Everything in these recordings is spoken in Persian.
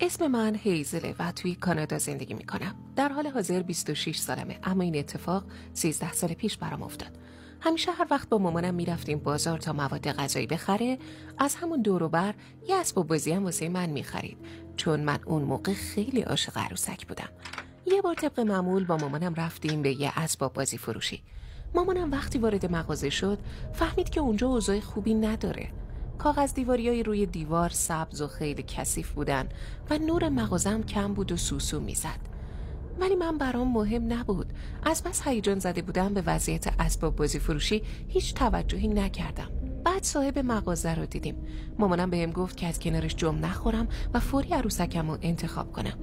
اسم من هیزله و توی کانادا زندگی میکنم. در حال حاضر 26 سالمه، اما این اتفاق 13 سال پیش برام افتاد. همیشه هر وقت با مامانم میرفتیم بازار تا مواد غذایی بخره، از همون دور و بر یه اسباب بازی هم واسه من میخرید، چون من اون موقع خیلی عاشق عروسک بودم. یه بار طبق معمول با مامانم رفتیم به یه اسباب بازی فروشی. مامانم وقتی وارد مغازه شد فهمید که اونجا اوضاع خوبی نداره. کاغذ دیواریای روی دیوار سبز و خیلی کثیف بودن و نور مغازم کم بود و سوسو میزد. ولی من برام مهم نبود. از بس هیجان زده بودم به وضعیت اسباب بازی فروشی هیچ توجهی نکردم. بعد صاحب مغازه رو دیدیم. مامانم بهم گفت که از کنارش جم نخورم و فوری عروسکم رو انتخاب کنم.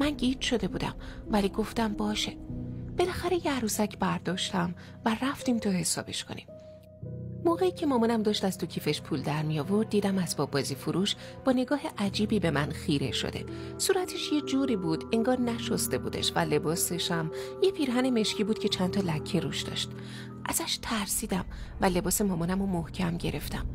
من گیج شده بودم ولی گفتم باشه. بالاخره یه عروسک برداشتم و رفتیم تا حسابش کنیم. موقعی که مامانم داشت از تو کیفش پول در می آورد دیدم اسباب بازی فروش با نگاه عجیبی به من خیره شده. صورتش یه جوری بود انگار نشسته بودش و لباسش هم یه پیرهن مشکی بود که چند تا لکه روش داشت. ازش ترسیدم و لباس مامانم رو محکم گرفتم.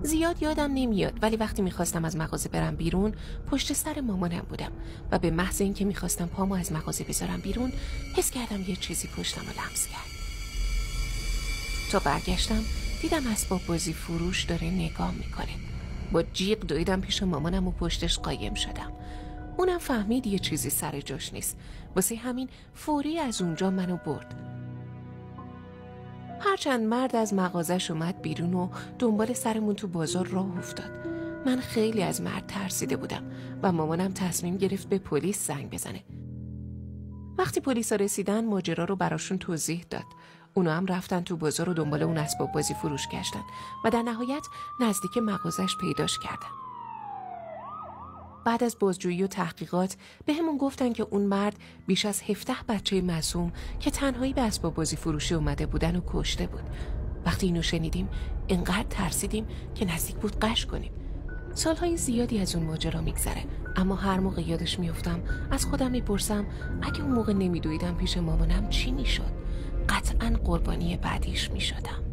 زیاد یادم نمیاد ولی وقتی میخواستم از مغازه برم بیرون پشت سر مامانم بودم و به محض اینکه میخواستم پامو از مغازه بذارم بیرون حس کردم یه چیزی پشتم رو لمس کرد. تا برگشتم دیدم اسباب بازی فروش داره نگاه میکنه. با جیغ دویدم پیش مامانم و پشتش قایم شدم. اونم فهمید یه چیزی سر جاش نیست، واسه همین فوری از اونجا منو برد. هرچند مرد از مغازش اومد بیرون و دنبال سرمون تو بازار راه افتاد. من خیلی از مرد ترسیده بودم و مامانم تصمیم گرفت به پلیس زنگ بزنه. وقتی پلیسا رسیدن ماجرا رو براشون توضیح داد. اونا هم رفتن تو بازار و دنبال اون اسباب بازی فروش گشتن و در نهایت نزدیک مغازش پیداش کردن. بعد از بازجویی و تحقیقات به همون گفتن که اون مرد بیش از 17 بچه معصوم که تنهایی به اسباب بازی فروشی اومده بودن و کشته بود. وقتی اینو شنیدیم انقدر ترسیدیم که نزدیک بود غش کنیم. سالهای زیادی از اون ماجرا میگذره، اما هر موقع یادش میافتم از خودم میپرسم اگه اون موقع نمیدویدم پیش مامانم چی میشد؟ قطعاً قربانی بعدیش میشدم.